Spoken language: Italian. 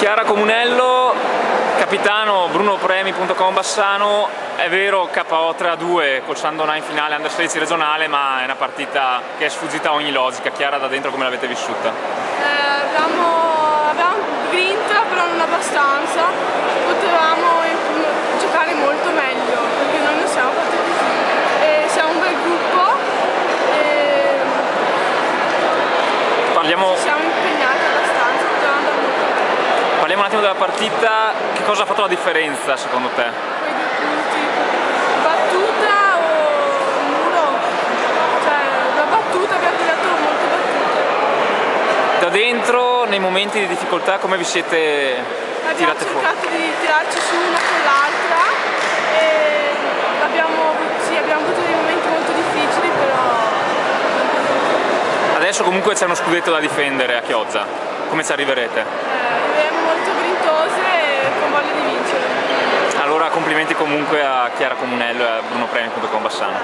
Chiara Comunello, capitano brunopremi.com Bassano. È vero, KO 3-2 col Sandona in finale Under 16 regionale, ma è una partita che è sfuggita a ogni logica. Chiara, da dentro come l'avete vissuta? Abbiamo vinto, però non abbastanza. Potevamo giocare molto meglio, perché noi non siamo fatti così. Siamo un bel gruppo e siamo impegnati abbastanza, potevamo andare molto meglio. Parliamo un attimo della partita. Che cosa ha fatto la differenza secondo te? Quei due punti, battuta o muro, cioè la battuta, abbiamo tirato molte battute. Da dentro, nei momenti di difficoltà, come vi siete tirate fuori? Abbiamo cercato di tirarci su una con l'altra e abbiamo avuto dei momenti molto difficili, però... Adesso comunque c'è uno scudetto da difendere a Chioggia. Come ci arriverete? Arriveremo molto grintose e con voglia di vincere. Allora complimenti comunque a Chiara Comunello e a brunopremi.com Bassano.